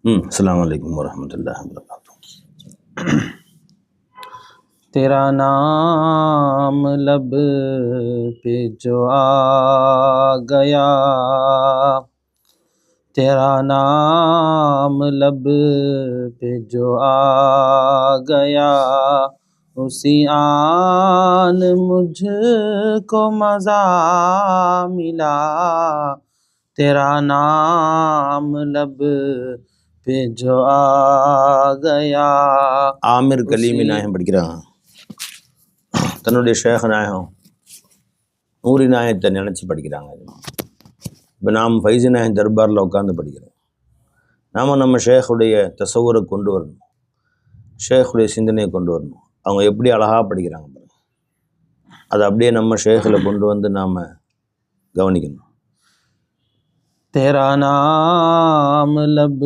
अस्सलाम वालेकुम वरहमतुल्लाहि वबरकातुहू। तेरा नाम लब पे जो आ गया, तेरा नाम लब पे जो आ गया, उसी आन मुझको मज़ा मिला। तेरा नाम लब पे जो आ गया। ஆமிர் கலீமி நாயகம் படிக்கிறாங்க. தன்னுடைய ஷேக நாயகம் நூரி நாயகத்தை நினச்சி படிக்கிறாங்க. இப்போ நாம் ஃபைசி நாயகம் தர்பாரில் உட்காந்து படிக்கிறோம். நாம் நம்ம ஷேக்குடைய தசவுரை கொண்டு வரணும், ஷேக்குடைய சிந்தனையை கொண்டு வரணும். அவங்க எப்படி அழகாக படிக்கிறாங்க பாருங்க, அதை அப்படியே நம்ம ஷேக்கில் கொண்டு வந்து நாம் கவனிக்கணும். तेरा नाम लब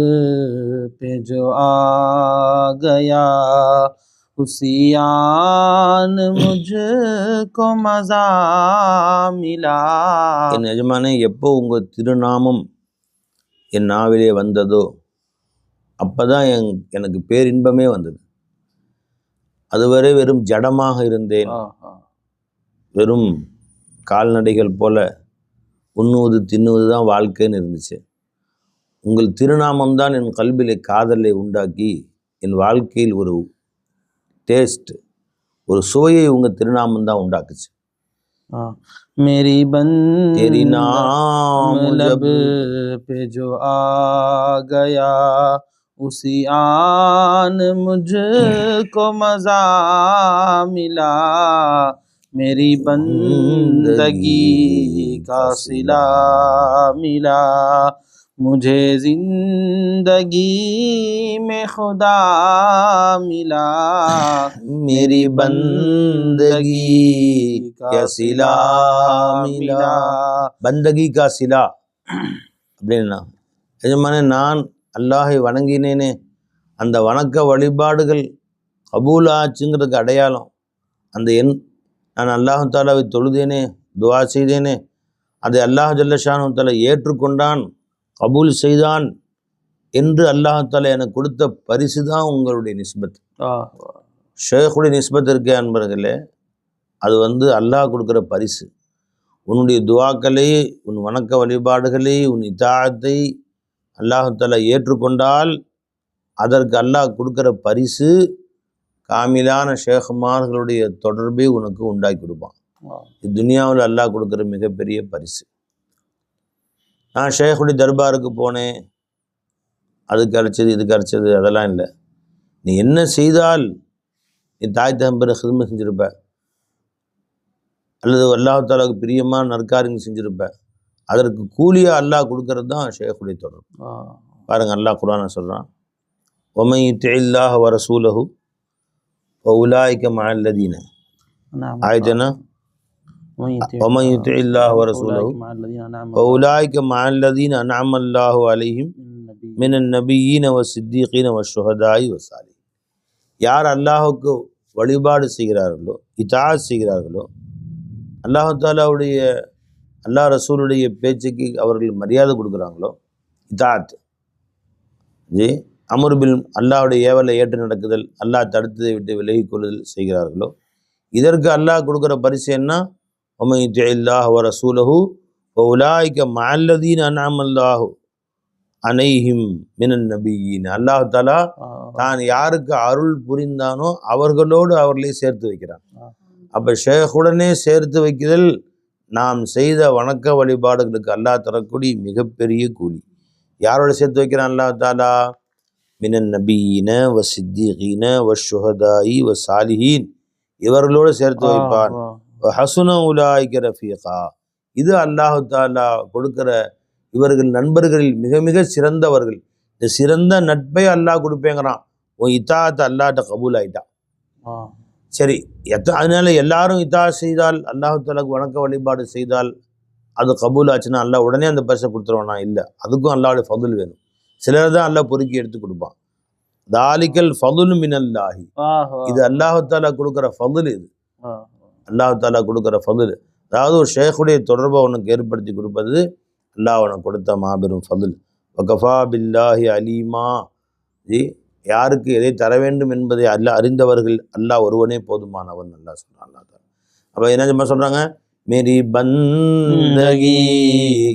पे जो आ गया, उसी आन मुझको मज़ा मिला. என் எஜமானே, எப்போ உங்கள் திருநாமம் என் நாவிலே வந்ததோ அப்போ தான் எனக்கு பேரின்பமே வந்தது. அதுவரை வெறும் ஜடமாக இருந்தேன், வெறும் கால்நடைகள் போல உண்ணுவது தின்னுவது தான் வாழ்க்கைன்னு இருந்துச்சு. உங்கள் திருநாமம் தான் என் கல்விலே காதலை உண்டாக்கி என் வாழ்க்கையில் ஒரு டேஸ்ட், ஒரு சுவையை உங்கள் திருநாமம் தான் உண்டாக்குச்சு. मेरी बंद तेरी नाम लब पे जो आ गया, उसी आन मुझको मज़ा मिला. मेरी बंदगी का सिला मिला, मुझे जिंदगी में खुदा मिला. मेरी बंदगी का सिला मिला. बंदगी का सिला அப்படின்னா, எஜமானே நான் அல்லாஹை வணங்கினேனே, அந்த வணக்க வழிபாடுகள் கபூல் ஆச்சுங்கிறதுக்கு அடையாளம் அந்த நான் அல்லாஹு தாலாவை தொழுதேனே, துவா செய்தேனே, அதை அல்லாஹ் ஜல்லஷானு தாலா ஏற்றுக்கொண்டான், கபூல் செய்தான் என்று அல்லாஹு தாலா எனக்கு கொடுத்த பரிசு தான் உங்களுடைய நிஸ்பத். ஷேக்குடைய நிஸ்பத் இருக்கே அன்பர்களே, அது அல்லாஹ் கொடுக்குற பரிசு. உன்னுடைய துவாக்களை, உன் வணக்க வழிபாடுகளை, உன் இதாத்தை அல்லாஹு தாலா ஏற்றுக்கொண்டால் அதற்கு அல்லாஹ் கொடுக்குற பரிசு காமிலான ஷேகுமார்களுடைய தொடர்பை உனக்கு உண்டாக்கி கொடுப்பான். இது துனியாவில் அல்லாஹ் கொடுக்குற மிகப்பெரிய பரிசு. நான் ஷேகுடைய தர்பாருக்கு போனேன், அது கிடைச்சது இது கிடைச்சது அதெல்லாம் இல்லை. நீ என்ன செய்தால் நீ தாய் தகப்பனை ஹிதுமத் செஞ்சுருப்ப, அல்லது அல்லாஹ் தாலாவுக்கு பிரியமான நற்காரியங்கள் செஞ்சுருப்ப, அதற்கு கூலியாக அல்லாஹ் கொடுக்கறது தான் ஷேகுடைய தொடர்பு. பாருங்கள், அல்லாஹ் குர்ஆன்ல சொல்கிறான், வமன் யுத்திஇல்லாஹ வ ரசூலஹு وأولئك مع الذين آيتنا ومن يطع الله ورسوله وأولئك مع الذين أنعم الله عليهم من النبيين والصديقين والشهداء والصالحين. யார் அல்லாஹுக்கு வழிபாடு செய்கிறார்களோ, இதாஅத் செய்கிறார்களோ, அல்லாஹ் தாலாவுடைய அல்லாஹ் ரசூலுடைய பேச்சுக்கு அவர்கள் மரியாதை கொடுக்குறாங்களோ, இதாஅத் ஜி அமர்பில் அல்லாஹுடைய ஏவலை ஏற்று நடக்குதல், அல்லாஹ் தடுத்ததை விட்டு விலகி கொள்ளுதல் செய்கிறார்களோ, இதற்கு அல்லாஹ் கொடுக்குற பரிசு என்ன? வமன் யுத்திஇல்லாஹ வ ரசூலஹு வ உலாயிக மஅல்லதீன அன்அமல்லாஹு அலைஹிம் மினன் நபிய்யீன். அல்லாஹ் தஆலா தான் யாருக்கு அருள் புரிந்தானோ அவர்களோடு அவர்களை சேர்த்து வைக்கிறான். அப்போ ஷேக்குடனே சேர்த்து வைக்குதல் நாம் செய்த வணக்க வழிபாடுகளுக்கு அல்லாஹ் தரக்கூடிய மிகப்பெரிய கூலி. யாரோட சேர்த்து வைக்கிறான் அல்லாஹ் தஆலா? மினன் நபியின வ சித்திகீன வ ஷுஹதாயி வ சாலிஹீன், இவர்களோடு சேர்த்து வைப்பான். வ ஹசுன உலாயிக ரஃபீகா, இது அல்லாஹு தாலா கொடுக்கிற இவர்கள் நண்பர்களில் மிக மிக சிறந்தவர்கள். இந்த சிறந்த நட்பை அல்லாஹ் கொடுப்பேங்கிறான். உன் இத்தாத்தை அல்லாஹ்ட்ட கபூல் ஆயிட்டான். சரி, அதனால எல்லாரும் இத்தாத் செய்தால், அல்லாஹு தாலாக்கு வணக்க வழிபாடு செய்தால் அது கபூல் ஆச்சுன்னா அல்லாஹ் உடனே அந்த பரிசை கொடுத்துருவானா? இல்லை, அதுக்கும் அல்லாஹ்வுடைய ஃபதுல் வேணும். சிலர் தான் அல்லாஹ் பொறுக்கி எடுத்து கொடுப்பான். தாலிக்கல் ஃபதுல் மினல்லாஹி, இது அல்லாஹு தாலா கொடுக்குற ஃபதுல். இது அல்லாஹு தாலா கொடுக்குற ஃபதுல். அதாவது ஒரு ஷேக்குடைய தொடர்பை உனக்கு ஏற்படுத்தி கொடுப்பது அல்லாஹ் உனக்கு கொடுத்த மாபெரும் ஃபதுல். வகஃபா பில்லாஹி அலீமா. ஜி யாருக்கு எதை தர வேண்டும் என்பதை அல்லாஹ் அறிந்தவர்கள், அல்லாஹ் ஒருவனே போதுமானவன் அல்லாஹ் சொல்கிறான். அல்லாஹ் தான். அப்போ என்ன சொல்கிறாங்க, மேரி பந்தகி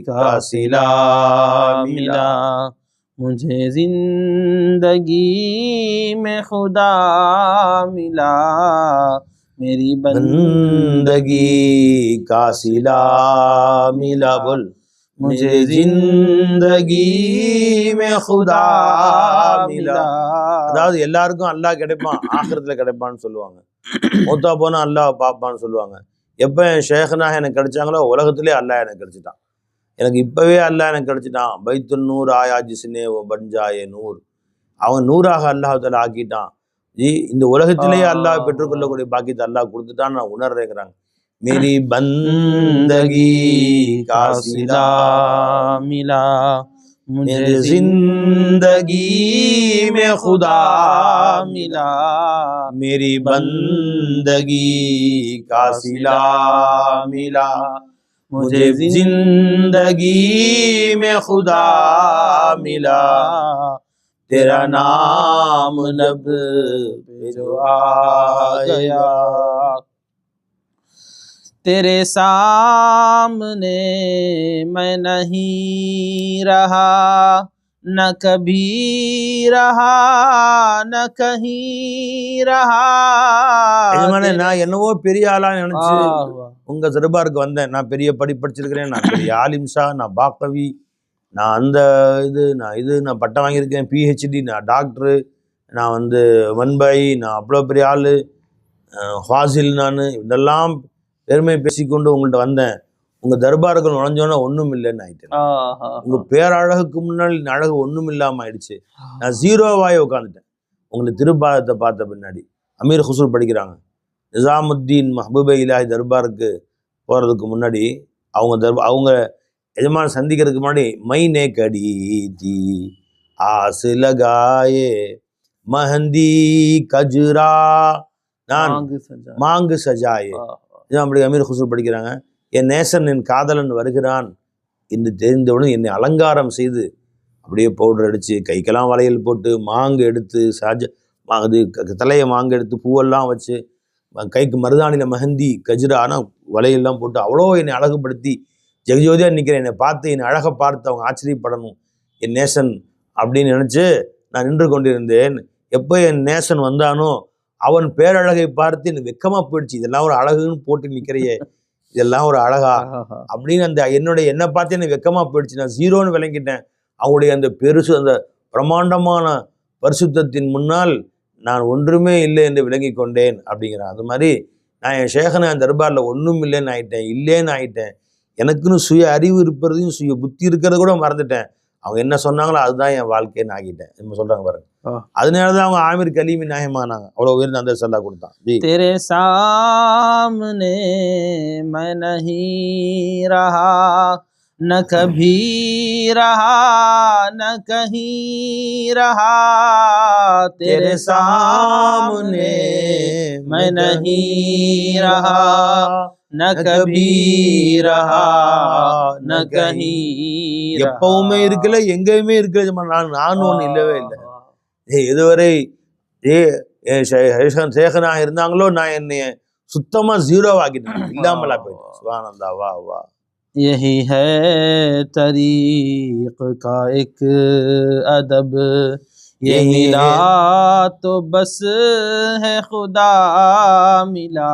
கா சிலா மிலா मुझे जिंदगी में खुदा मिला, मेरी बंदगी का सिला मिला, बोल मुझे जिंदगी में खुदा मिला. அதாவது எல்லாருக்கும் அல்லாஹ் கிடைப்பான், ஆகிரத்தில் கிடைப்பான்னு சொல்லுவாங்க. மூத்தா போனா அல்லாஹ் பார்ப்பான்னு சொல்லுவாங்க. எப்போ என் ஷேഖனாக எனக்கு கிடைச்சாங்களோ உலகத்திலே அல்லாஹ் எனக்கு கிடைச்சிட்டான். எனக்கு இப்போவே அல்லாஹ் எனக்கு கிடைச்சிட்டான். பைத்துன் நூர் ஆயா ஜிஸ்னே ஓ பஞ்சாயே நூர். அவன் நூறாக அல்லாஹ்தால ஆக்கிட்டான். ஜி இந்த உலகத்திலேயே அல்லாஹ் பெற்றுக்கொள்ளக்கூடிய பாக்கியத்தை அல்லாஹ் கொடுத்துட்டான்னு நான் உணர்றேங்கிறாங்க. मेरी बंदगी का सिला मिला, मेरी जिंदगी में खुदा मिला, मेरी बंदगी का सिला मिला, मुझे जिंदगी में खुदा मिला, तेरा नाम लब पे जो आ गया, तेरे सामने मैं नहीं रहा, न कभी रहा न कहीं रहा. நான் என்னவோ பெரிய ஆளா நினைச்சு உங்க தர்பாருக்கு வந்தேன். நான் பெரிய படிச்சிருக்கிறேன், நான் பெரிய ஆலிம்ஷா, நான் பாக்கவி, நான் நான் பட்டம் வாங்கியிருக்கேன், பிஹெச்டி, நான் டாக்டரு, நான் வன்பாய், நான் அவ்வளோ பெரிய ஆள், ஃபாசில், நான் இதெல்லாம் பெருமை பேசிக்கொண்டு உங்கள்கிட்ட வந்தேன். உங்கள் தர்பார்கள் நுழைஞ்சோன்னா ஒன்றும் இல்லைன்னு ஆயிட்டேன். உங்கள் பேரழகுக்கு முன்னால் இந்த அழகு ஒன்றும் இல்லாமல் ஆயிடுச்சு. நான் ஜீரோவாய் உட்காந்துட்டேன் உங்களுக்கு திருப்பாதத்தை பார்த்த பின்னாடி. அமீர் ஹுசூர் படிக்கிறாங்க, நிசாமுத்தீன் மஹபூபே இலாஹி தர்பாருக்கு போகிறதுக்கு முன்னாடி அவங்க எஜமான சந்திக்கிறதுக்கு முன்னாடி மைனே கடி தி ஆஸ் லகாயே மஹந்தி கஜ்ரா நான் மாங்கு சஜாயே. அப்படி அமீர் ஹுசூர் படிக்கிறாங்க, என் நேசன் என் காதலன் வருகிறான் என்று தெரிந்தவுடன் என்னை அலங்காரம் செய்து அப்படியே பவுடர் அடித்து கைக்கெல்லாம் வளையல் போட்டு மாங்கு எடுத்து தலையை மாங்கு எடுத்து பூவெல்லாம் வச்சு கைக்கு மருதாணியில் மெஹந்தி கஜ்ரா ஆனால் வளையெல்லாம் போட்டு அவ்வளோ என்னை அழகுபடுத்தி ஜெகஜோதியாக நிற்கிறேன். என்னை பார்த்து என்னை அழகை பார்த்து அவங்க ஆச்சரியப்படணும் என் நேசன் அப்படின்னு நினச்சி நான் நின்று கொண்டிருந்தேன். எப்போ என் நேசன் வந்தானோ அவன் பேரழகை பார்த்து எனக்கு வெக்கமா போயிடுச்சு. இதெல்லாம் ஒரு அழகுன்னு போட்டு நிற்கிறையே, இதெல்லாம் ஒரு அழகா அப்படின்னு என்னை பார்த்து எனக்கு வெக்கமா போயிடுச்சு. நான் ஜீரோன்னு விளங்கிட்டேன். அவங்களுடைய அந்த பெருசு, அந்த பிரம்மாண்டமான பரிசுத்தத்தின் முன்னால் நான் ஒன்றுமே இல்லை என்று விளங்கி கொண்டேன் அப்படிங்கிறான். அது மாதிரி நான் என் ஷேഖனை என் தர்பாரில் ஒன்றும் இல்லைன்னு ஆயிட்டேன். எனக்குன்னு சுய அறிவு இருப்பதையும் சுய புத்தி இருக்கிறத கூட மறந்துட்டேன். அவங்க என்ன சொன்னாங்களோ அதுதான் என் வாழ்க்கைன்னு ஆகிட்டேன் என்ன சொல்றாங்க பாருங்க. அதனாலதான் அவங்க ஆமீர் கலீமி நாயமானாங்க, அவ்வளவு உயர்ந்த அந்த சல்லா கொடுத்தான். तेरे सामने मैं नहीं रहा, न कभी रहा न कहीं रहा, तेरे सामने मैं नहीं रहा, न कभी रहा न कहीं. எப்பவுமே இருக்கல, எங்கேயுமே இருக்கல, நானும் ஒண்ணு இல்லவே இல்லை. இதுவரை ஷேഖனாக இருந்தாங்களோ நான் என்னைய சுத்தமா ஜீரோ ஆக்கிட்டேன், இல்லாமலா போயிட்டேன். சுப்ஹானல்லாஹ். வா வா. यही है तरीक़ का एक अदब, ये मिला तो बस है खुदा मिला,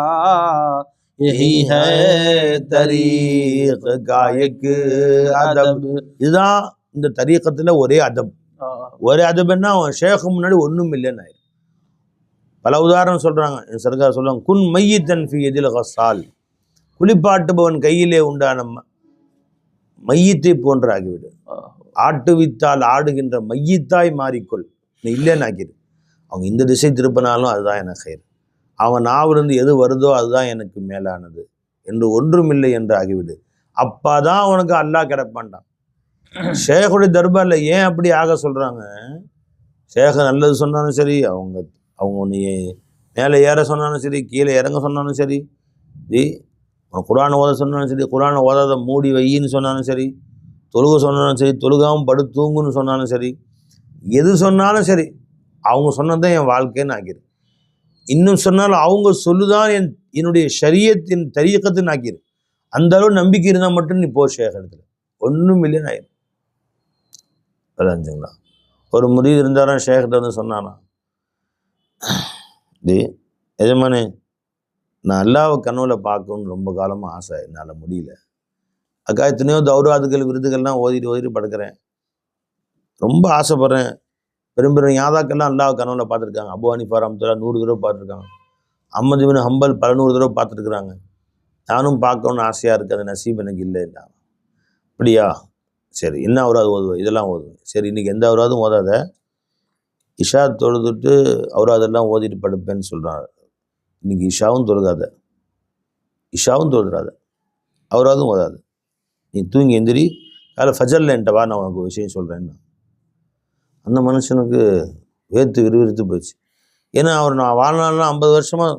यही है तरीक़ का एक अदब. இதுதான் இந்த தரீக்கத்துல ஒரே அதப். ஒரே அதப்னா அவன் ஷேഖு முன்னாடி ஒன்றும் இல்லைன்னு ஆயிடும். பல உதாரணம் சொல்றாங்க. என் சர்க்கார் சொல்லுவாங்க, குன் மையித்தன் ஃபி யதில் கஸ்ஸால், குளிப்பாட்டுபவன் கையிலே உண்டான மையத்தை போன்று ஆகிவிடு. ஆட்டுவித்தால் ஆடுகின்ற மையத்தாய் மாறிக்கொள், நீ இல்லைன்னு ஆக்கிடு. அவங்க இந்த திசை திருப்பினாலும் அதுதான் எனக்கு கயிறு. அவன் நாவிலிருந்து எது வருதோ அதுதான் எனக்கு மேலானது என்று ஒன்றுமில்லை என்று ஆகிவிடு. அப்பதான் அவனுக்கு அல்லாஹ் கிடைப்பான்டான். ஷேഖுடைய தர்பார்ல ஏன் அப்படி ஆக சொல்றாங்க? ஷேഖ நல்லது சொன்னாலும் சரி, அவங்க உன்னைய மேலே ஏற சொன்னாலும் சரி, கீழே இறங்க சொன்னாலும் சரி, குர்ஆன் ஓத சொன்னாலும் சரி, குர்ஆனை ஓதாத மூடி வையின்னு சொன்னாலும் சரி, தொழுக சொன்னாலும் சரி, தொழுகாமல் படு தூங்குன்னு சொன்னாலும் சரி, எது சொன்னாலும் சரி, அவங்க சொன்னதான் என் வாழ்க்கைன்னு ஆக்கிடு. இன்னும் சொன்னாலும் அவங்க சொல்லுதான் என்னுடைய ஷரியத்தின் தரீக்கத்தின் ஆக்கிடு. அந்த அளவு நம்பிக்கை இருந்தால் மட்டும் நீ போ ஷேக் இடத்துல, ஒன்றும் இல்லைன்னு ஆயிடும். விளைஞ்சுங்களா? ஒரு முரீத் இருந்தாராம், ஷேக்கிட்ட வந்து சொன்னானா, எஜமானே நான் அல்லாஹ்வை கனவுல பார்க்கணுன்னு ரொம்ப காலமாக ஆசை, என்னால் முடியல. அக்கா எத்தனையோ தௌராதுகள் விருதுகள்லாம் ஓதிட்டு படுக்கிறேன், ரொம்ப ஆசைப்படுறேன். பெரும் பெரும் யாதாக்கெல்லாம் அல்லாஹ் கனவுல பார்த்துருக்காங்க. அபு ஹனீஃபா ரஹ்மத்துல்லாஹ் 100 தடவை பார்த்துருக்காங்க. அஹ்மது பின் ஹம்பல் பல 100 தடவை பார்த்துருக்குறாங்க. நானும் பார்க்கணுன்னு ஆசையாக இருக்குது, அது நசீப் எனக்கு இல்லை. அப்படியா, சரி என்ன அவராது ஓதுவேன், இதெல்லாம் ஓதுவேன். சரி இன்றைக்கி எந்த அவராதும் ஓதாத, இஷா தொழுதுட்டு அவராதெல்லாம் ஓதிட்டு படுப்பேன்னு சொல்கிறார். இன்றைக்கி இஷாவும் தொழுகாத, இஷாவும் தொழுதுறாத, அவராதும் ஓதாது, நீ தூங்கி எந்திரி, அதில் ஃபஜரில் என்கிட்ட வா, நான் உனக்கு விஷயம் சொல்கிறேன்னு. அந்த மனுஷனுக்கு வேர்த்து விறுவிறுத்து போயிடுச்சு. ஏன்னா அவர் நான் வாழ்நாள்லாம் 50 வருஷமாக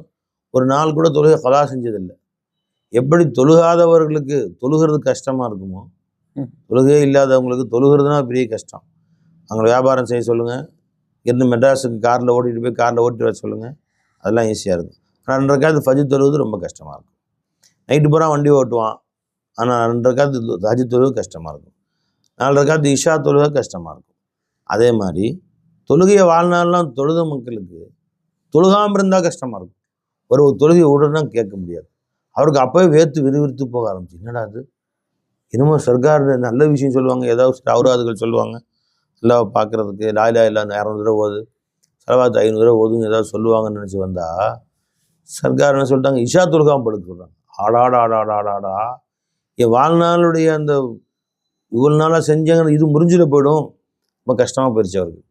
ஒரு நாள் கூட தொழுகை கலா செஞ்சதில்லை. எப்படி தொழுகாதவர்களுக்கு தொழுகிறது கஷ்டமாக இருக்குமோ, தொழுகையே இல்லாதவங்களுக்கு தொழுகிறதுனா பெரிய கஷ்டம். அங்கே வியாபாரம் செய்ய சொல்லுங்கள், இருந்து மெட்ராஸுக்கு காரில் ஓட்டிகிட்டு போய் காரில் ஓட்டி வர சொல்லுங்கள், அதெல்லாம் ஈஸியாக இருக்கும். ஆனால் 2 ரக்காத்து ஃபஜ்ர் தொழுவது ரொம்ப கஷ்டமாக இருக்கும். நைட்டு பூரா வண்டி ஓட்டுவான், ஆனால் 2 ரக்காத்து ஃபஜ்ர் தொழுவது கஷ்டமாக இருக்கும். 4 ரக்காத்து இஷா தொழுக கஷ்டமாக இருக்கும். அதே மாதிரி தொழுகையை வாழ்நாள்லாம் தொழுத மக்களுக்கு தொழுகாமல் இருந்தால் கஷ்டமாக இருக்கும். ஒரு தொழுகையை உடனே கேட்க முடியாது. அவருக்கு அப்போவே வேர்த்து விறுவிறுத்து போக ஆரம்பிச்சு. என்னடா அது, என்னமோ சர்க்கார் நல்ல விஷயம் சொல்லுவாங்க, ஏதாவது அவராதுகள் சொல்லுவாங்க, அல்லாஹ்வை பார்க்குறதுக்கு லா இலாஹ இல்லல்லாஹ் 200 தடவை ஓது, ஸலவாத் 500 தடவை ஓதுன்னு ஏதாவது சொல்லுவாங்கன்னு நினச்சி வந்தால், சர்க்கார் என்ன சொல்லிட்டாங்க, இஷா தொழுகாமல் படுக்க சொல்கிறாங்க. ஆடாடா, என் வாழ்நாளுடைய அந்த இவ்வளோ நாளாக செஞ்சாங்க, இது முறிஞ்சிட போயிடும், ரொம்ப கஷ்டமாக போயிடுச்சு அவருக்கு.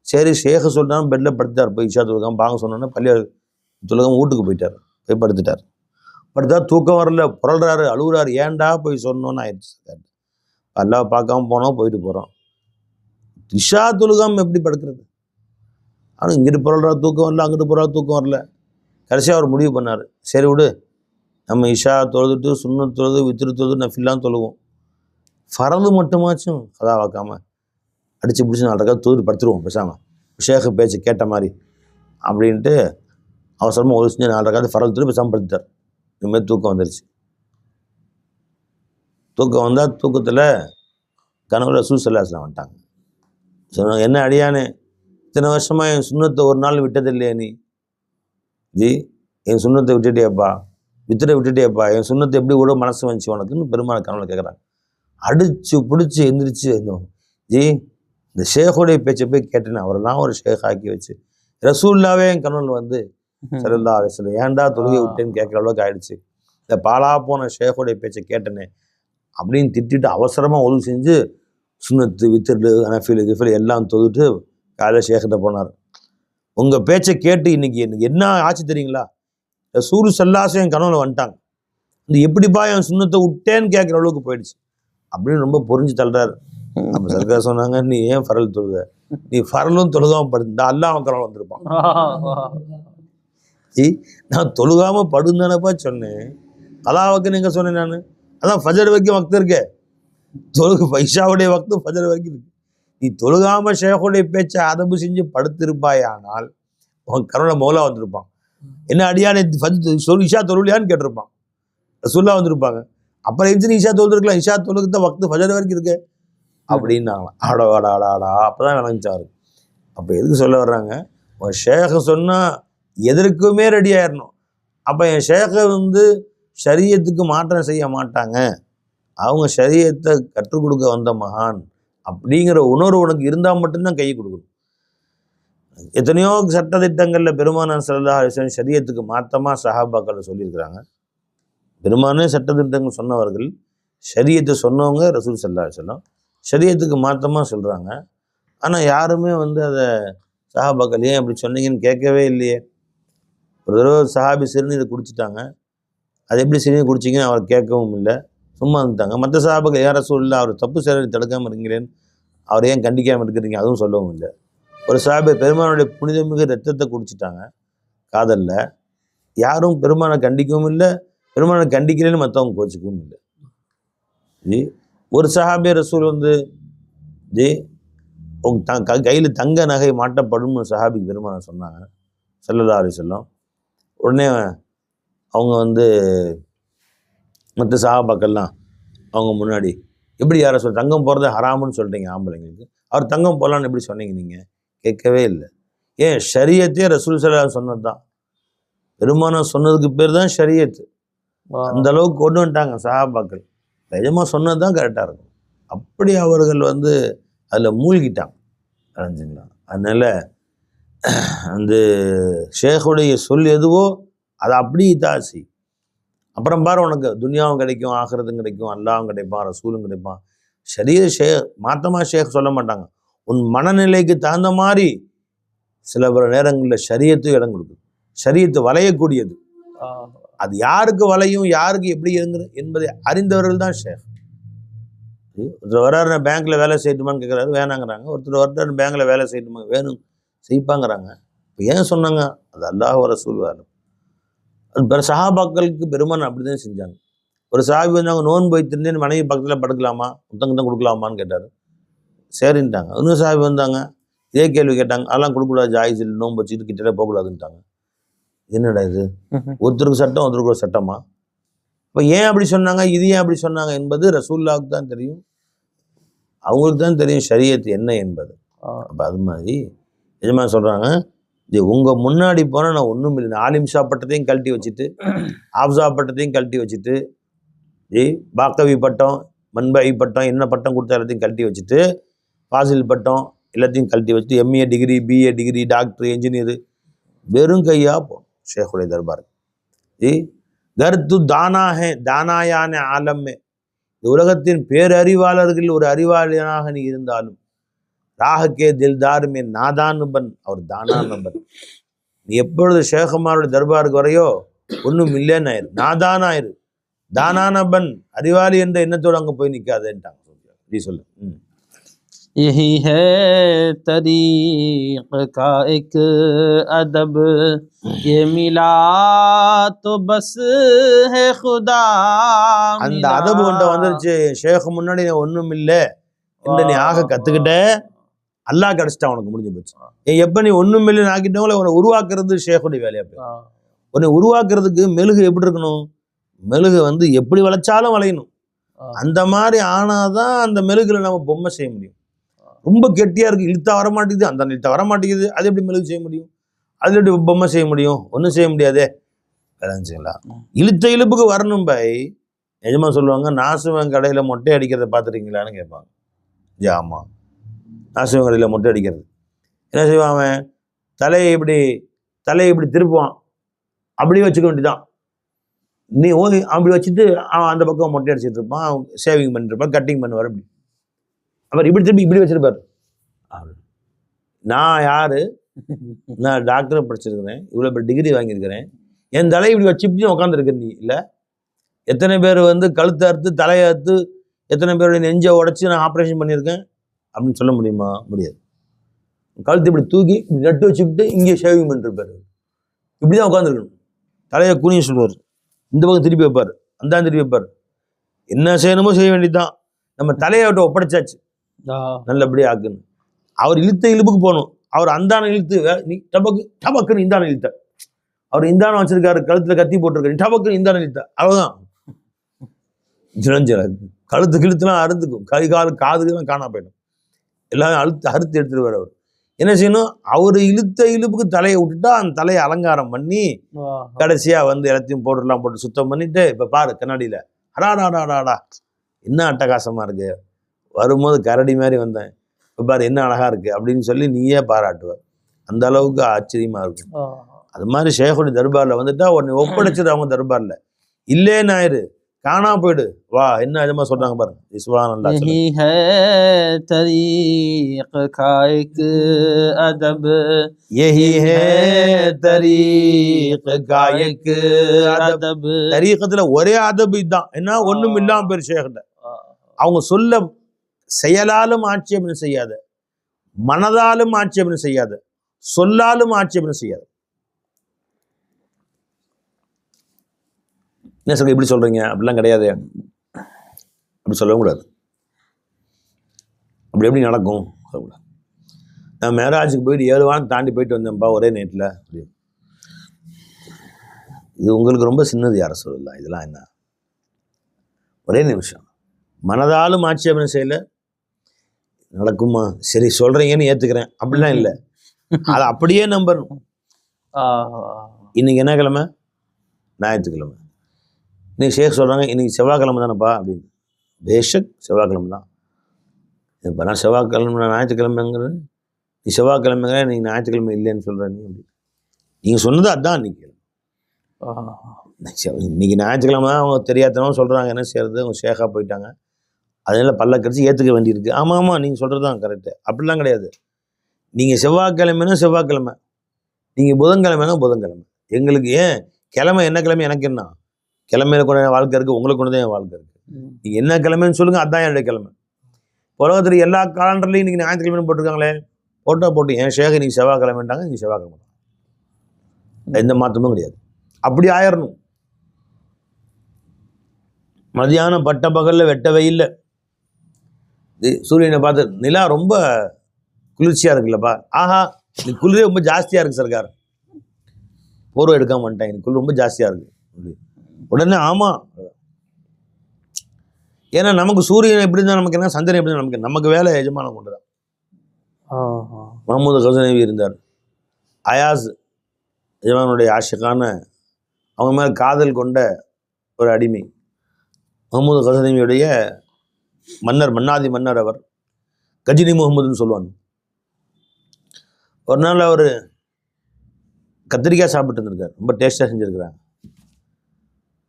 சரி ஷேഖ சொல்லிட்டாலும் பெட்டில் படுத்துட்டார். போய் இஷா தொழுகாமல் பாங்க சொன்னோன்னே பள்ளி தொழுகாமல் வீட்டுக்கு போயிட்டார், போய் படுத்துட்டார். படுத்தா தூக்கம் வரல, புரள்றாரு, அழுகுறாரு, ஏன்டா போய் சொன்னோன்னு ஆயிடுச்சு. அல்லாஹ் பார்க்காம போனோம், போயிட்டு போகிறோம். இஷா தொழுகாமல் எப்படி படுக்கிறது? ஆனால் இங்கிட்டு புரள்றா தூக்கம் வரல, அங்கிட்டு புறா தூக்கம் வரல. கடைசியாக அவர் முடிவு பண்ணார், சரி விடு, நம்ம இஷா தொழுதுட்டு சுன்னத் தொழுது வித்ரு தொழுது நஃபில்லாம் தொழுவோம், ஃபரது மட்டுமாச்சும் கதா வாக்காமல் அடித்து பிடிச்சி 4 ரக்காத் தொழுது படுத்துருவோம் பேசாமல், ஷேഖ് பேச்சு கேட்ட மாதிரி அப்படின்ட்டு அவசரமாக ஒரு செஞ்சு 4 ரக்காத் ஃபரது தொழுது பேசாமல் படுத்துட்டார். இனிமேல் தூக்கம் வந்துருச்சு. தூக்கம் வந்தால் தூக்கத்தில் கனவுல ரசூல் ஸல்லல்லாஹு அலைஹி வஸல்லம் வந்துட்டாங்க. சொன்னாங்க, என்ன அடியானே, இத்தனை வருஷமாக என் சுன்னத்தை ஒரு நாள் விட்டதில்லையே நீ, என் சுன்னத்தை விட்டுட்டேப்பா, விட்டுட்டேப்பா, என் சுன்னத்தை எப்படி விட மனசு வந்துச்சு உனக்குன்னு பெருமாள் கனவுல கேட்குறாங்க. அடித்து பிடிச்சி எந்திரிச்சு இருந்தோம். இந்த ஷேഖுடைய பேச்சை போய் கேட்டேன்னு அவரெல்லாம் ஒரு ஷேக் ஆக்கி வச்சு ரசூல்லாவே என் கனவுல வந்து ஸல்லல்லாஹு அலைஹி வஸல்லம் ஏன்டா தொழுகை விட்டேன்னு கேட்குற அளவுக்கு ஆயிடுச்சு, இந்த பாலா போன ஷேഖுடைய பேச்சை கேட்டேனே அப்படின்னு திட்டிட்டு அவசரமாக உதவி செஞ்சு சுன்னத்து வித்துட்டு நஃபில் கிஃபில் எல்லாம் தொழுட்டு காலையில் ஷேக்கிட்ட போனார். உங்கள் பேச்சை கேட்டு இன்னைக்கு எனக்கு என்ன ஆச்சு தெரியுங்களா, ரசூல் ஸல்லல்லாஹு அலைஹி வஸல்லம் என் கனவுல வந்துட்டாங்க, இந்த எப்படிப்பா என் சுன்னத்தை விட்டேன்னு கேட்குற அளவுக்கு போயிடுச்சு அப்படின்னு ரொம்ப புரிஞ்சு தள்ளுறாரு. அப்போ சர்க்கார் சொன்னாங்க, நீ ஏன் ஃபரல் தொழுத, நீ ஃபரலும் தொழுகாமல் படுத்தா அல்லாஹ் அவன் கனவுல வந்திருப்பான். நான் தொழுகாமல் படுந்தானப்பா சொன்னேன், அல்லாஹ்வுக்கு நீங்கள் சொன்னேன் நான், அதான் ஃபஜர் வரைக்கும் வக்து இருக்கே, தொழுகு பைஷாவுடைய வக்து ஃபஜர் வரைக்கும் இருக்கு. நீ தொழுகாமல் ஷேഖுடைய பேச்சை அதபு செஞ்சு படுத்திருப்பாயானால் உன் கனவுல மௌலா வந்திருப்பான். என்ன அடியானே சொல்லு இஷா தொழுலியான்னு கேட்டிருப்பான், ரசூலுல்லாஹ் வந்திருப்பாங்க. அப்புறம் எந்திரி இஷா தொழுதுருக்கலாம், இஷா தொழுகுத்த வக்து ஃபஜர் வரைக்கும் இருக்கு அப்படின்னாங்களாம். ஆடாடாடாடா, அப்போ தான் விளங்கிச்சாரு. அப்போ எதுக்கு சொல்ல வர்றாங்க, உன் ஷேഖ சொன்னால் எதற்குமே ரெடி ஆயிடணும். அப்போ என் ஷேഖ வந்து ஷரியத்துக்கு மாற்றம் செய்ய மாட்டாங்க, அவங்க ஷரியத்தை கற்றுக் கொடுக்க வந்த மகான் அப்படிங்கிற உணர்வு உனக்கு இருந்தால் மட்டும்தான் கை கொடுக்கணும். எத்தனையோ சட்டத்திட்டங்களில் பெருமானார் ஸல்லல்லாஹு அலைஹி வஸல்லம் ஷரியத்துக்கு மாற்றமாக சஹாபாக்கள் சொல்லியிருக்கிறாங்க. பெருமானே சட்டத்திட்டங்கள் சொன்னவர்கள், ஷரியத்தை சொன்னவங்க ரசூல் ஸல்லல்லாஹு அலைஹி வஸல்லம், ஷரியத்துக்கு மாற்றமாக சொல்கிறாங்க. ஆனால் யாருமே வந்து அதை சஹாபாக்கள் ஏன் அப்படி சொன்னீங்கன்னு கேட்கவே இல்லையே. ஒரு தடவை சஹாபி சிறுநீரை குடிச்சிட்டாங்க, அது எப்படி சிறுநீர் குடிச்சிங்கன்னு அவர் கேட்கவும் இல்லை, சும்மா இருந்துட்டாங்க. மற்ற சஹாபாக்கள் யார் ரசூலுல்லாஹ் அவர் தப்பு செய்ய தடுக்காமல் இருக்கீங்களேன்னு அவர் ஏன் கண்டிக்காமல் இருக்கிறீங்க அதுவும் சொல்லவும் இல்லை. ஒரு சஹாபி பெருமானுடைய புனிதமிகு ரத்தத்தை குடிச்சிட்டாங்க காதலில், யாரும் பெருமானை கண்டிக்கவும் இல்லை, பெருமானை கண்டிக்கிறேன்னு மற்றவங்க கோச்சிக்கவும் இல்லை. ஒரு சஹாபி ரசூல் வந்து ஜி உங்க கையில் தங்க நகை மாட்டப்படும்னு சஹாபிக்கு பெருமானார் சொன்னாங்க ஸல்லல்லாஹு அலைஹி வஸல்லம். உடனே அவங்க வந்து மற்ற சஹாபாக்கள்லாம் அவங்க முன்னாடி எப்படி யாரை தங்கம் போகிறது ஹராமுன்னு சொல்கிறீங்க ஆம்பளைங்களுக்கு, அவர் தங்கம் போடலான்னு எப்படி சொன்னீங்க நீங்கள்? கேட்கவே இல்லை. ஏன் ஷரியத்தே ரசூல் ஸல்லல்லாஹு அலைஹி சொன்னது தான், பெருமானார் சொன்னதுக்கு பேர் தான் ஷரியத்து. அந்த அளவுக்கு கொண்டு வந்துட்டாங்க சஹாபாக்கள். நிஜமாக சொன்னது தான் கரெக்டாக இருக்கும். அப்படி அவர்கள் வந்து அதில் மூழ்கிட்டாங்க அடைஞ்சுங்களா. அதனால் அந்த ஷேக்குடைய சொல் எதுவோ அதை அப்படி தாசி. அப்புறம் பாரு உனக்கு துனியாவும் கிடைக்கும், ஆகிறதும் கிடைக்கும், அல்லாவும் கிடைப்பான், ரசூலும் கிடைப்பான். ஷே மாத்தமாக ஷேக் சொல்ல மாட்டாங்க. உன் மனநிலைக்கு தகுந்த மாதிரி சில பல நேரங்களில் ஷரியத்தும் இடம் கொடுக்குது. ஷரியத்து வளையக்கூடியது. அது யாருக்கு வளையும், யாருக்கு எப்படி இருங்குது என்பதை அறிந்தவர்கள் தான் ஷேக். ஒருத்தர் வர்றாரு, நான் பேங்க்கில் வேலை செய்யட்டுமான்னு கேட்குறாரு, வேணாங்கிறாங்க. ஒருத்தர் வர்றாரு, பேங்க்கில் வேலை செய்யட்டுமா, வேணும் செய்ப்பாங்கிறாங்க. இப்போ ஏன் சொன்னாங்க? அது அல்லாஹ் ரசூல் வேலை. அது சஹாபாக்களுக்கு பெருமான் அப்படி தான் செஞ்சாங்க. ஒரு சஹாபி வந்தாங்க, நோன்பு வைத்திருந்தேன், மனைவி பக்கத்தில் படுக்கலாமா, முத்தங்க தான் கொடுக்கலாமான்னு கேட்டார். சரின்ட்டாங்க. இன்னும் சஹாபி வந்தாங்க, இதே கேள்வி கேட்டாங்க. அதெல்லாம் கொடுக்கக்கூடாது, ஜாயிஸில் நோன்பு வச்சுட்டு கிட்டே போகக்கூடாதுன்ட்டாங்க. என்னடா இது, ஒருத்தருக்கு சட்டம் ஒருத்தருக்கு ஒரு சட்டமா? இப்போ ஏன் அப்படி சொன்னாங்க, இது ஏன் அப்படி சொன்னாங்க என்பது ரசூலுல்லாஹ்வுக்கு தான் தெரியும், அவங்களுக்கு தான் தெரியும் ஷரியத் என்ன என்பது. அப்போ அது மாதிரி எஜமா சொல்கிறாங்க, இது உங்கள் முன்னாடி போனால் நான் ஒன்றும் இல்லை, ஆலிம்ஷா பட்டத்தையும் கழட்டி வச்சுட்டு, ஆப்ஸா பட்டத்தையும் கழட்டி வச்சுட்டு, பாக்கவி பட்டம், மண்பை பட்டம், என்ன பட்டம் கொடுத்தா எல்லாத்தையும் கழட்டி வச்சுட்டு, ஃபாசில் பட்டம் எல்லாத்தையும் கழட்டி வச்சுட்டு, MA degree, BA degree, doctor, engineer, வெறும் கையாக போகணும் ஷேக்குடைய தர்பார். கர்த்து தானாஹே தானாயான ஆலம்மே, உலகத்தின் பேரறிவாளர்கள் ஒரு அறிவாளியனாக நீ இருந்தாலும், ராகக்கே தில்தார் மே நாதானுபன், அவர் தானானபன். நீ எப்பொழுது ஷேகுமாருடைய தர்பாருக்கு வரையோ ஒன்றும் இல்லைன்னு ஆயிரு, நாதானாயிரு, தானானபன், அறிவாளி என்ற எண்ணத்தோடு அங்கே போய் நிற்காதேன்ட்டாங்க. நீ சொல்லு. यही है तरीक़ का एक अदब, ये मिला तो बस है खुदा அந்த அதபு ஒன்றை வந்துருச்சு. ஷேக் முன்னாடி ஒன்றும் இல்லை என்று நீ ஆக கற்றுக்கிட்ட, அல்லாஹ் கிடச்சிட்டா உனக்கு முடிஞ்சு போச்சு. எப்போ நீ ஒன்றும் இல்லைன்னு ஆக்கிட்டவங்கள உன்னை உருவாக்குறது ஷேக்குடைய வேலையா போய். உன்னை உருவாக்குறதுக்கு மெழுகு எப்படி இருக்கணும்? மெழுகு வந்து எப்படி வளைச்சாலும் வளையணும். அந்த மாதிரி ஆனாதான் அந்த மெழுகுல நம்ம பொம்மை செய்ய முடியும். ரொம்ப கெட்டியாக இருக்குது, இழுத்தா வரமாட்டேங்குது, அந்த இழுத்தா வரமாட்டேங்குது, அது எப்படி மெழுகு செய்ய முடியும்? அதில் எப்படி பொம்மை செய்ய முடியும்? ஒன்றும் செய்ய முடியாதே. விளைஞ்சிங்களா? இழுத்த இழுப்புக்கு வரணும் பாய். நிஜமாக சொல்லுவாங்க, நாசுவன் கடையில் மொட்டை அடிக்கிறத பார்த்துருக்கீங்களான்னு கேட்பாங்க. ஜி ஆமாம், நாசுவன் கடையில் மொட்டை அடிக்கிறது. என்ன செய்வான் அவன்? தலையை இப்படி திருப்புவான், அப்படியே வச்சுக்க வேண்டியதான். நீ அப்படி வச்சுட்டு அவன் அந்த பக்கம் மொட்டை அடிச்சுட்டு இருப்பான், ஷேவிங் பண்ணிட்டு இருப்பான், கட்டிங் பண்ணுவார். அப்படி அவர் இப்படி திருப்பி இப்படி வச்சிருப்பார். நான் யாரு? நான் டாக்டரை படிச்சிருக்கிறேன், இவ்வளோ பேர் டிகிரி வாங்கியிருக்கிறேன், என் தலையை இப்படி வச்சு இப்படி உட்காந்துருக்க நீ இல்லை? எத்தனை பேர் வந்து கழுத்தை அறுத்து தலையை அறுத்து, எத்தனை பேருடைய நெஞ்சை உடச்சி நான் ஆப்ரேஷன் பண்ணியிருக்கேன் அப்படின்னு சொல்ல முடியுமா? முடியாது. கழுத்து இப்படி தூக்கி நட்டு வச்சுக்கிட்டு இங்கே ஷேவிங் பண்ணிருப்பார். இப்படி தான் உட்காந்துருக்கணும். தலையை குனிய சொல்லுவார், இந்த பக்கம் திருப்பி வைப்பார், அந்த திருப்பி வைப்பார். என்ன செய்யணுமோ செய்ய வேண்டியதுதான். நம்ம தலையை விட்டு ஒப்படைச்சாச்சு, நல்லபடியாக ஆக்குன்னு. அவர் இழுத்த இழுப்புக்கு போகணும். அவர் அந்தான இழுத்து நீ டபக்குன்னு இந்தான இழுத்த, அவர் இந்தானம் வச்சிருக்காரு, கழுத்துல கத்தி போட்டிருக்காரு, டபக்குன்னு இந்தான இழுத்த, அவ்வளோதான். கழுத்து இழுத்துலாம் அறுத்துக்கும், கை கால் காதுலாம் காணா போயிடும், எல்லாரும் அறுத்து எடுத்துருவார். அவர் என்ன செய்யணும்? அவர் இழுத்த இழுப்புக்கு தலையை விட்டுட்டா அந்த தலையை அலங்காரம் பண்ணி கடைசியா வந்து எல்லாத்தையும் பவுடர்லாம் போட்டு சுத்தம் பண்ணிட்டு, இப்போ பாரு கண்ணாடியில், அடாடாடாடாடா என்ன அட்டகாசமா இருக்கு, வரும்போது கரடி மாதிரி வந்தேன், இப்போ பாரு என்ன அழகா இருக்கு அப்படின்னு சொல்லி நீயே பாராட்டுவ. அந்த அளவுக்கு ஆச்சரியமா இருக்கும். அது மாதிரி ஷேகுடைய தர்பாரில் வந்துட்டா உன்னை ஒப்படைச்சிரு. அவங்க தர்பாரில் இல்லேன்னு ஆயிரு, காணா போயிடு. வா என்ன நிஜமா சொல்றாங்க பாருங்க. சுப்ஹானல்லாஹ். यही है तरीक़ का एक अदब, यही है तरीक़ का एक अदब. தரீகத்துல ஒரே அதபு இதுதான். என்ன ஒண்ணும் இல்லாம பேர் ஷேகிட்ட. அவங்க சொல்ல செயலாலும் ஆட்சேபனை செய்யாத, மனதாலும் ஆட்சேபனை செய்யாத, சொல்லாலும் ஆட்சேபனை செய்யாத. என்ன சொல்ற இப்படி சொல்றீங்க? அப்படிலாம் கிடையாது, அப்படி சொல்லவும் கூடாது. அப்படி எப்படி நடக்கும்? நான் மேராஜுக்கு போயிட்டு 7 வாரம் தாண்டி போயிட்டு வந்தேன்ப்பா ஒரே நைட்டில். இது உங்களுக்கு ரொம்ப சின்னது யார சொல்லலாம். இதெல்லாம் என்ன? ஒரே நிமிஷம் மனதாலும் ஆட்சேபனை செய்யலை. நடக்குமா? சரி சொல்கிறீங்கன்னு ஏற்றுக்கிறேன், அப்படிலாம் இல்லை. அதை அப்படியே நம்பணும். இன்னைக்கு என்ன கிழமை? ஞாயிற்றுக்கிழமை. இன்னைக்கு ஷேக் சொல்கிறாங்க இன்னைக்கு செவ்வாய்க்கிழமை தானேப்பா அப்படின்னு. பேஷக் செவ்வாய்க்கிழமை தான். இப்போ நான் செவ்வாய்க்கிழமை ஞாயிற்றுக்கிழமைங்கிறது, நீ செவ்வாய்க்கிழமைங்கிற நீங்கள் ஞாயிற்றுக்கிழமை இல்லைன்னு சொல்கிற நீ அப்படி. நீங்கள் சொன்னது அதுதான் இன்னைக்கு. இன்னைக்கு ஞாயிற்றுக்கிழமை தான் அவங்க தெரியாதனவும் சொல்கிறாங்க. என்ன செய்யறது? அவங்க ஷேக்காக போயிட்டாங்க, அதனால பல்ல கடிச்சு ஏற்றுக்க வேண்டியிருக்கு. ஆமாம் ஆமாம் நீங்கள் சொல்கிறது தான் கரெக்டு. அப்படிலாம் கிடையாது. நீங்கள் செவ்வாய்க்கிழமைனா செவ்வாய்க்கிழமை, நீங்கள் புதன்கிழமைனா புதன்கிழமை. எங்களுக்கு ஏன் கிழமை என்ன கிழமை எனக்கு என்ன? கிழமையில கொண்டு என் வாழ்க்கை இருக்குது, உங்களுக்கு கொண்டு தான் என் வாழ்க்கை இருக்குது. நீங்கள் என்ன கிழமைன்னு சொல்லுங்கள், அதுதான் என்னுடைய கிழமை. உலகத்தில் எல்லா காலண்டர்லையும் இன்றைக்கி ஞாயிற்றுக்கிழமைன்னு போட்டிருக்காங்களே, போட்டு என் ஷேக் இன்றைக்கி செவ்வாய்க்கிழமைட்டாங்க, இன்றைக்கி செவ்வாய்க்கிழமை. எந்த மாற்றமும் கிடையாது. அப்படி ஆயிடணும். மதியானம் பட்ட பகலில் வெட்ட வெயில்ல சூரியனை பார்த்து நிலா ரொம்ப குளிர்ச்சியாக இருக்குல்லப்பா, ஆஹா இன்னைக்கு குளிரே ரொம்ப ஜாஸ்தியாக இருக்குது சர்க்கார், போர்வை எடுக்காம வந்துட்டேன், இன்னைக்கு குளிர் ரொம்ப ஜாஸ்தியாக இருக்குது. உடனே ஆமாம், ஏன்னா நமக்கு சூரியன் எப்படி தான் நமக்கு என்ன, சந்திரன் எப்படி தான் நமக்கு வேலை எஜமானம் கொண்டு தான். மஹமூது கஸ்னவி இருந்தார், அயாஸ் எஜமானுடைய ஆஷிக்கான, அவங்க மேலே காதல் கொண்ட ஒரு அடிமை. மஹமூது கஸ்னவியுடைய மன்னர், மன்னாதி மன்னர் அவர், கஜினி முகமதுன்னு சொல்லுவாங்க. ஒரு நாள் அவர் கத்திரிக்காய் சாப்பிட்டு இருந்திருக்கார், ரொம்ப டேஸ்ட்டாக செஞ்சுருக்கிறாங்க.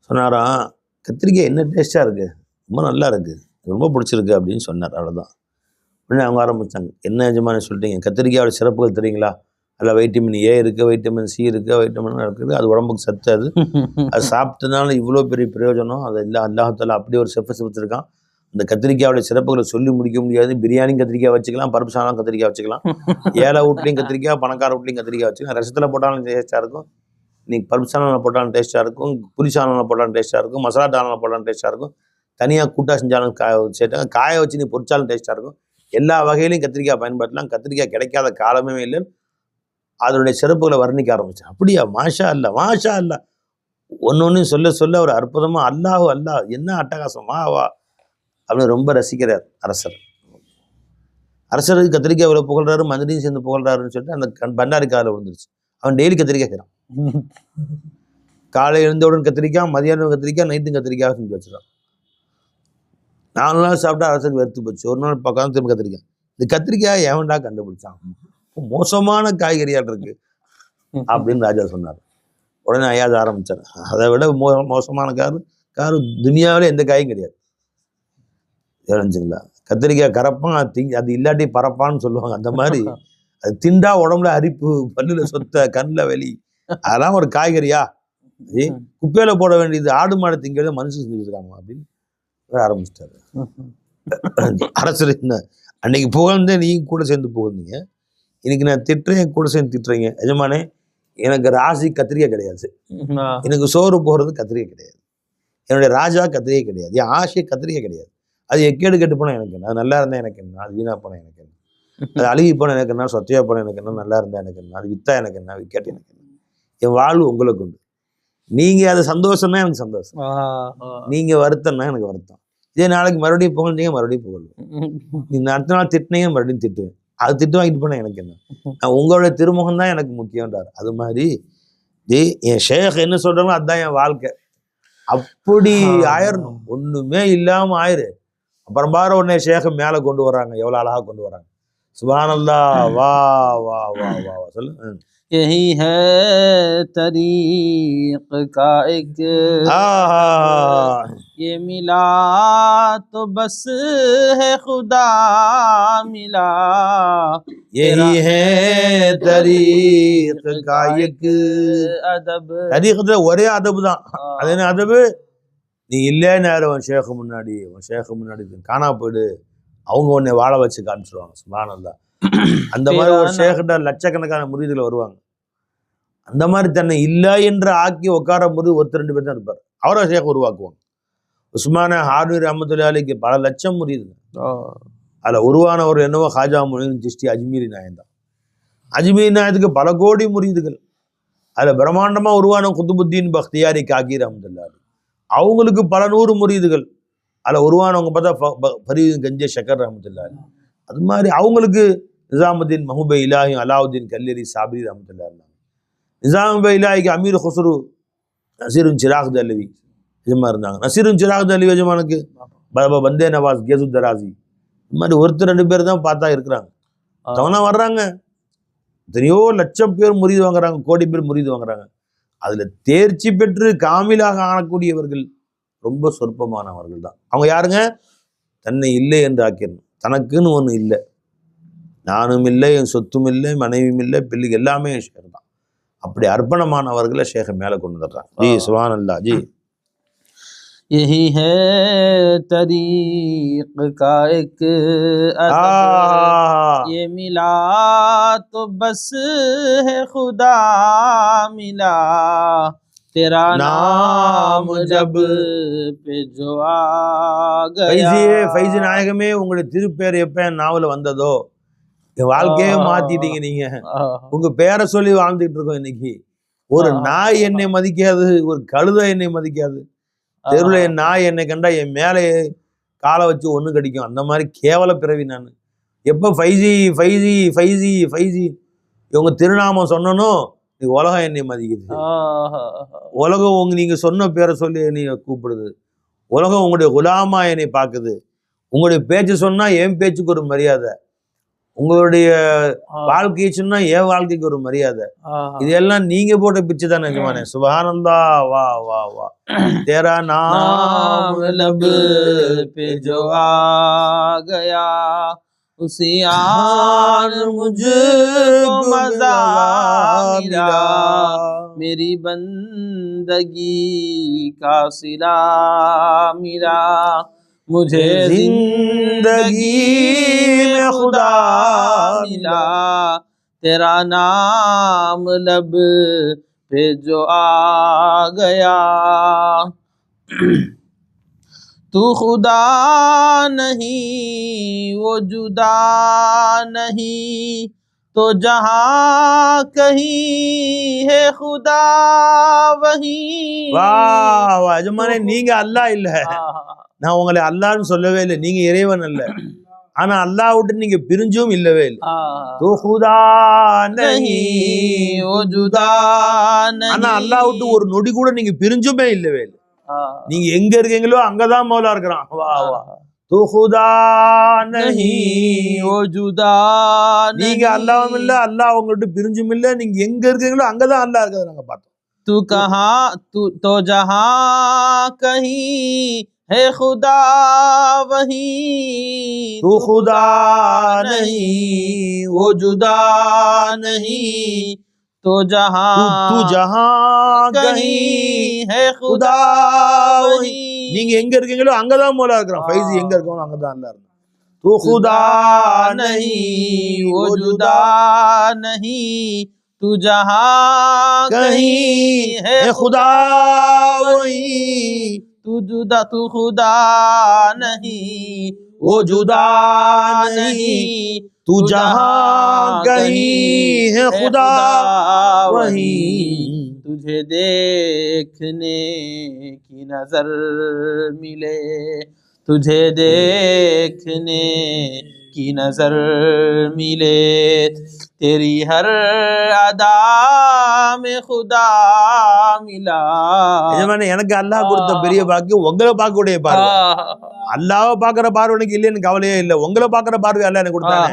சொன்னாராம், கத்திரிக்காய் என்ன டேஸ்ட்டாக இருக்குது, ரொம்ப நல்லா இருக்குது, ரொம்ப பிடிச்சிருக்கு அப்படின்னு சொன்னார். அவ்வளோதான். உடனே அவங்க ஆரம்பித்தாங்க, என்ன எஜமானி சொல்லிட்டீங்க, கத்திரிக்காயோட சிறப்புகள் தெரியுங்களா? அதில் வைட்டமின் ஏ இருக்குது, வைட்டமின் சி இருக்குது, வைட்டமின் இருக்குது, அது உடம்புக்கு சத்து. அது சாப்பிட்டதுனால இவ்வளோ பெரிய பிரயோஜனம். அது இல்லை, அல்லாஹ்தாலா அப்படி ஒரு செஃப் வச்சுருக்கான். அந்த கத்திரிக்காயோட சிறப்புகளை சொல்லி முடிக்க முடியாது. பிரியாணியும் கத்திரிக்காய் வச்சுக்கலாம், பருப்பு சாதம் கத்திரிக்காய் வச்சுக்கலாம், ஏழை வீட்லேயும் கத்திரிக்காய், பணக்கார வீட்லேயும் கத்திரிக்காய் வச்சுக்கலாம். ரசத்தில் போட்டாலும் டேஸ்ட்டாக இருக்கும், நீங்கள் பருப்பு சாதம் போட்டாலும் டேஸ்ட்டாக இருக்கும், புளி சாதம் போட்டாலும் டேஸ்ட்டாக இருக்கும், மசாலா சாதம் போட்டாலும் டேஸ்ட்டாக இருக்கும், தனியாக கூட்டாக செஞ்சாலும் சேர்த்தாங்க, காய வச்சு நீ பொரிச்சாலும் டேஸ்ட்டாக இருக்கும். எல்லா வகையிலையும் கத்திரிக்காய் பயன்படுத்தலாம். கத்திரிக்காய் கிடைக்காத காலமே இல்லை. அதனுடைய சிறப்புகளை வர்ணிக்க ஆரம்பித்தேன். அப்படியா, மாஷா அல்லா, மாஷா அல்லா, ஒன்று சொல்ல சொல்ல ஒரு அற்புதமாக அல்லாஹ் அல்லாஹ் என்ன அட்டகாசம், வா வா அப்படின்னு ரொம்ப ரசிக்கிறார் அரசர். அரசருக்கு கத்திரிக்காய் இவ்வளோ புகழ்றாரு, மந்திரியும் சேர்ந்து புகழ்றாருன்னு சொல்லிட்டு அந்த பண்டாரி காலில் விழுந்துருச்சு. அவன் டெய்லி கத்திரிக்காய் செய்கிறான். காலை எழுந்தவுடன் கத்திரிக்காய், மதியானம் கத்திரிக்காய், நைட்டும் கத்திரிக்காய் செஞ்சு வச்சுருக்கான். 4 நாள் சாப்பிட்டா அரசருக்கு வெறுத்து போச்சு. ஒரு நாள் பக்கம் திரும்ப கத்திரிக்காய். இந்த கத்திரிக்காய் எவன்டா கண்டுபிடிச்சான், மோசமான காய்கறியால் இருக்கு அப்படின்னு ராஜா சொன்னார். உடனே ஐயாத ஆரம்பித்தார், அதை விட மோசமான காரு துனியாவிலே எந்த காயும் கிடையாது. தெரிஞ்சுங்களா? கத்திரிக்காய் கரப்பான், அது இல்லாட்டி பறப்பான்னு சொல்லுவாங்க. அந்த மாதிரி அது திண்டா உடம்புல அரிப்பு, பல்லுல சொத்த, கண்ணில் வெளி, அதெல்லாம் ஒரு காய்கறியா? குப்பையில போட வேண்டியது ஆடு மாடு திங்கிறத மனுஷன் செஞ்சுருக்காங்க அப்படின்னு ஆரம்பிச்சிட்டாரு அரசர். என்ன அன்னைக்கு புகழ்ந்து நீங்க கூட சேர்ந்து புகழ்ந்தீங்க, இன்னைக்கு நான் திட்டுறேன், கூட சேர்ந்து திட்டுறீங்க. எஜமானே, எனக்கு ராசி கத்திரிக்காய் கிடையாது, எனக்கு சோறு போகிறது கத்திரிக்காய் கிடையாது, என்னுடைய ராஜா கத்திரிக்காய் கிடையாது, என் ஆசை கத்திரிக்காய் கிடையாது. அது எக்கேடு கெட்டு போனால் எனக்கு என்ன, அது நல்லா இருந்தால் எனக்கு என்ன, அது வீணாக போனால் எனக்கு என்ன, அது அழுகி போனால் எனக்கு என்ன, சொத்தையாக போனால் எனக்கு என்ன, நல்லா இருந்தால் எனக்கு என்ன, அது விற்றா எனக்கு என்ன, விற்காட்டி எனக்கு என்ன. என் வாழ்வு உங்களுக்கு உண்டு. நீங்கள் அது சந்தோஷம்னா எனக்கு சந்தோஷம், நீங்கள் வருத்தம்னா எனக்கு வருத்தம். இதே நாளைக்கு மறுபடியும் புகழ்ந்தீங்க, மறுபடியும் புகழ்வேன். நீங்கள் அடுத்த நாள் திட்டினீங்க, மறுபடியும் திட்டுவேன். அது திட்டு வாங்கிட்டு போனால் எனக்கு என்ன, நான் உங்களுடைய திருமுகம் தான் எனக்கு முக்கியன்றார். அது மாதிரி என் ஷேக் என்ன சொல்கிறாங்களோ அதுதான் என் வாழ்க்கை. அப்படி ஆயிரணும், ஒன்றுமே இல்லாமல் ஆயிரு. அப்புறம் பாரு உடனே ஷேக் மேலே கொண்டு வர்றாங்க, எவ்வளோ அழகாக கொண்டு வர்றாங்க. சுப்ஹானல்லாஹ், வா வா வா வா வா சொல்லு. यही है तरीक़ का एक, ये मिला तो बस है खुदा मिला, यही है तरीक़ का एक अदब. தரீகத்துல ஒரே அதபு தான். அது என்ன அதபு? நீ இல்லைன்னு யாரும் உன் ஷேக்கு முன்னாடி காணா போயிடு, அவங்க உன்னை வாழ வச்சு காமிச்சிருவாங்க. சுப்ஹானல்லாஹ். அந்த மாதிரி ஒரு ஷேக்கிட்ட லட்சக்கணக்கான முரீதுகள் வருவாங்க. அந்த மாதிரி தன்னை இல்லை என்று ஆக்கி உட்கார போது 1-2 பேர் தான் இருப்பார். அவரை ஷேக் உருவாக்குவாங்க. உஸ்மானே ஹாரூனி ரஹ்மத்துல்லாஹி அலைஹி பல லட்சம் முரீது. அதில் உருவானவர் என்னவோ ஹாஜா மொயின் சிஷ்டி அஜ்மீரி நாயன் தான். அஜ்மீரி நாயத்துக்கு பல கோடி முரீதுகள். அதில் பிரம்மாண்டமாக உருவான குத்துபுத்தீன் பக்தியாரி காக்கி ரஹ்மத்துல்லாஹி அவங்களுக்கு பல 100 முரீதுகள். அதில் உருவானவங்க பார்த்தா ஃபரீது கஞ்சே ஷக்கர் ரஹ்மத்துல்லாஹி. அது மாதிரி அவங்களுக்கு நிசாமுத்தீன் மஹூபே இலாஹி அலாவுதீன் கல்லரி சாபிரி ரஹ்மத்துல்லாஹி. நிசாமுபே இலாஹிக்கு அமீர் ஹுஸ்ரு நசீருன் சிராக் தலவி எஜமா இருந்தாங்க. நசீருன் சிராக் தலவி எஜமானுக்கு பாபா பந்தே நவாஸ் கேசு தராசி. இது மாதிரி ஒருத்தர் 2 பேர் தான் பார்த்தா இருக்கிறாங்க. தவணா வர்றாங்க, எத்தனையோ லட்சம் பேர் முறிது வாங்குறாங்க, கோடி பேர் முறிது வாங்குறாங்க. அதில் தேர்ச்சி பெற்று காமிலாக ஆனக்கூடியவர்கள் ரொம்ப சொற்பமானவர்கள் தான். அவங்க யாருங்க? தன்னை இல்லை என்று ஆக்கிடணும். தனக்குன்னு ஒன்று இல்லை, நானும் இல்லை, என் சொத்தும் இல்லை, மனைவியும் இல்லை, பிள்ளைக்கு எல்லாமே ஷேர் தான். அப்படி அர்ப்பணமானவர்களை ஷேகை மேலே கொண்டு வந்துடுறாங்க. ஜி சுபான் அல்லா ஜி. यही है तरीक़ का एक अदब, ये मिला तो बस है खुदा मिला, तेरा नाम जब पे जो आ गया. ஃபைஸி நாயகமே, உங்களுடைய திருப்பேர் எப்ப என் நாவல வந்ததோ என் வாழ்க்கையே மாத்திட்டீங்க. நீங்க உங்க பேரை சொல்லி வாழ்ந்துட்டு இருக்கோம். இன்னைக்கு ஒரு நாய் என்னை மதிக்காது, ஒரு கழுதை என்னை மதிக்காது, தெருவில் என் நாய் என்னை கண்டா என் மேலே காலை வச்சு ஒன்று கடிக்கும். அந்த மாதிரி கேவல பிறவி நான். எப்போ ஃபைஸி ஃபைஸி ஃபைஸி ஃபைஸி இவங்க திருநாமம் சொன்னனும் நீ உலகம் என்னை மதிக்குது. உலகம் நீங்கள் சொன்ன பேரை சொல்லி என்னை கூப்பிடுது. உலகம் உங்களுடைய குலாமா என்னை பார்க்குது. உங்களுடைய பேச்சு சொன்னால் என் பேச்சுக்கு ஒரு மரியாதை, உங்களுடைய வாழ்க்கையை சொன்னா என் வாழ்க்கைக்கு ஒரு மரியாதை. இதெல்லாம் நீங்க போட்ட பிச்சை தான் நிஜமானே. சுப்ஹானல்லாஹ். வா வா வா. तेरा नाम लब पे जो आ गया, उसी आन मुझको मज़ा मिला, मेरी बंदगी का सिला मिला, मुझे जिंदगी में खुदा मिला, तेरा नाम लब पे जो आ गया. तू खुदा नहीं वो जुदा नहीं, तो जहाँ कहीं है खुदा वही. वाह वाह जमाने நீங்க அல்லாஹ் இல்ல, நான் உங்களை அல்லாஹ்னு சொல்லவே இல்லை. நீங்க இறைவன் அல்ல, ஆனா அல்லாஹ் விட்டு நீங்க பிரிஞ்சும் இல்லவே இல்லை. तो खुदा नहीं वो जुदा नहीं, ஆனா அல்லாஹ் விட்டு ஒரு நொடி கூட நீங்க பிரிஞ்சுமே இல்லவே இல்லை. நீங்க எங்க இருக்கீங்களோ அங்கதான் மௌலா இருக்கிறான். வா வா. तो खुदा नहीं वो जुदा नहीं, நீங்க அல்லாஹ்வும் இல்ல, அல்லாஹ் உங்கள்ட்ட பிரிஞ்சும் இல்ல. நீங்க எங்க இருக்கீங்களோ அங்கதான் அல்லாஹ் இருக்கிறத நாங்க பார்த்தோம். तू कहाँ तू तो जहाँ कहीं है खुदा वही, तू खुदा नहीं वो जुदा नहीं, तो जहाँ तू जहाँ कहीं है खुदा वही. நீங்க எங்க இருக்கீங்களோ அங்கதான் மௌலா இருக்கிறான். ஃபைஸி எங்க இருக்கோம் அங்கதான் அல்லாஹ் இருக்கான். तू खुदा नहीं वो जुदा नहीं, तू जहाँ कहीं है खुदा वही, तू खुदा नहीं वो जुदा नहीं, तू जहाँ कहीं है खुदा वही. तुझे देखने की नजर मिले, तुझे देखने की नजर मिले, तेरी हर अदा में खुदा मिला. எனக்கு அல்லாஹ் கொடுத்த பெரிய பாக்கியம் உங்களை பார்க்கக்கூடிய பார்வை. அல்லாஹ்வை பார்க்கிற பார்வை எனக்கு இல்லைன்னு கவலையே இல்லை. உங்களை பார்க்கிற பார்வை அல்லாஹ் எனக்கு கொடுத்தாங்க.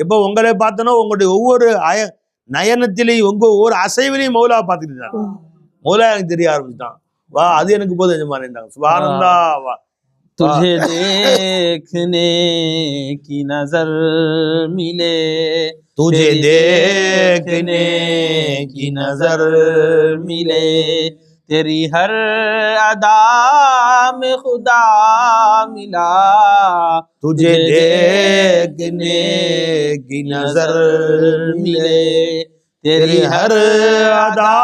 எப்போ உங்களை பார்த்தனோ உங்களுடைய ஒவ்வொரு நயனத்திலையும் உங்க ஒவ்வொரு அசைவிலையும் மௌலாவை பார்த்துக்கிட்டு மௌலா எனக்கு தெரிய ஆரம்பிச்சுட்டான். வா அது எனக்கு போதும் எஜமானே. சுப்ஹானல்லாஹ். வா. तुझे देखने की नजर मिले, तुझे देखने की नजर मिले, तेरी हर अदा में खुदा मिला, तुझे देखने की नजर मिले, तेरी हर अदा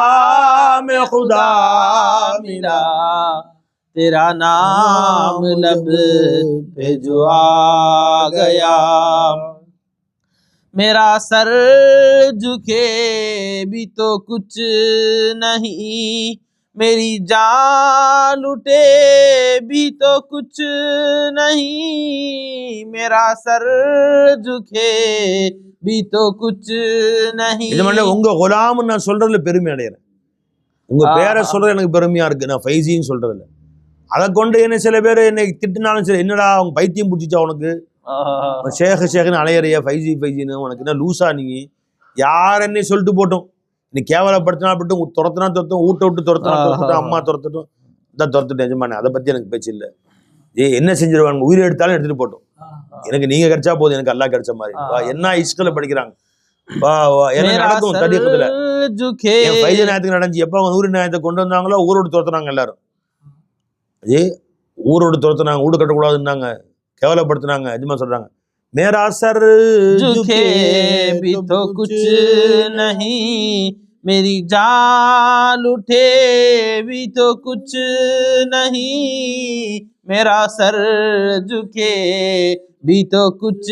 में खुदा मिला, तेरा नाम लब पे जो आ गया। मेरा सर झुके भी तो कुछ नहीं, मेरी जान लुटे भी तो कुछ नहीं, मेरा सर झुके भी तो कुछ नहीं। எஜமானே உங்க குலாம்னு நான் சொல்றதுல பெருமை அடைகிறேன். உங்க பேரை சொல்றது எனக்கு பெருமையா இருக்கு. நான் ஃபைசின்னு சொல்றதுல அதை கொண்டு என்ன சில பேர் என்னை திட்டினாலும் சரி, என்னடா அவங்க பைத்தியம் பிடிச்சிச்சா உனக்கு, ஷேகுன்னு அலையறிய ஃபைசின்னு, உனக்கு என்ன லூசா, நீ யார் என்னை சொல்லிட்டு போட்டோம், நீ கேவலப்படுத்தினா பட்டும் துரத்துனா துரத்தும், ஊட்ட விட்டு துரத்துனா அம்மா துரத்துட்டும், இதான் துரத்துட்டேன் எஜமானே, அதை பத்தி எனக்கு பேச்சு இல்லை. என்ன செஞ்சிருவாங்க, உயிரை எடுத்தாலும் எடுத்துட்டு போட்டோம், எனக்கு நீங்க கிடைச்சா போதும், எனக்கு அல்லா கிடைச்ச மாதிரி. என்ன இஸ்கல படிக்கிறாங்க நடக்கும் தடியத்துல ஃபைஜ நியாயத்துக்கு நடந்துச்சு. எப்ப அவங்க நூறு நியாயத்தை கொண்டு வந்தாங்களோ ஊரோடு துரத்துனாங்க எல்லாரும். ஊரோடு துரத்துனாங்க, ஊடு கட்டக்கூடாதுன்னாங்க, கேவலப்படுத்தினாங்க. எஜமா சொல்றாங்க, मेरा सर झुके भी तो कुछ नहीं, मेरी जान उठे भी तो कुछ नहीं, मेरा सर झुके भी तो कुछ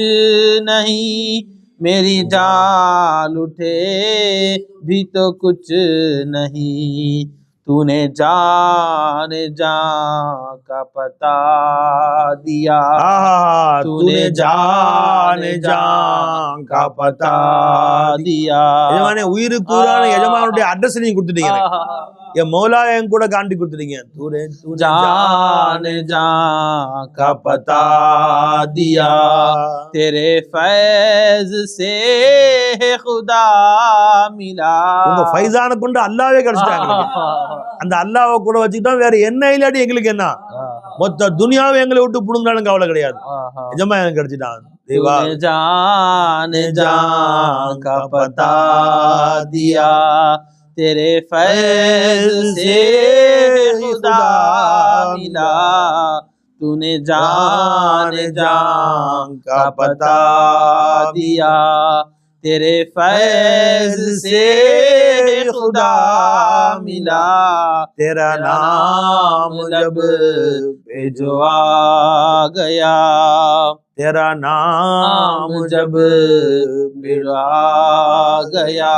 नहीं, मेरी जान उठे भी तो कुछ नहीं, तूने जान जान का पता दिया, तूने जान जान का पता दिया. எஜமானே உயிருக்குறான எஜமானுடைய அட்ரஸ் நீங்க கொடுத்துட்டீங்க, என் மௌலா என் கூட காண்டி கொடுத்துட்டீங்க. तूने जान जान का पता दिया, तेरे फैज से खुदा मिला. உங்க ஃபைஸான கொண்டு அல்லாஹ்வே கிடைச்சிட்டாங்க. அந்த அல்லாஹ்வை கூட வச்சுக்கிட்டோம், வேற என்ன இல்லாட்டி எங்களுக்கு என்ன, மொத்த துனியாவை எங்களை விட்டு புடுங்கினாலும் கவலை கிடையாது. நிஜமா எனக்கு கிடைச்சிட்டான். जान जान का पता दिया, तेरे फैज से खुदा मिला, तूने जान जान का पता दिया, तेरे फैज से खुदा मिला, तेरा नाम जब पे जो आ गया, तेरा नाम जब पे आ गया.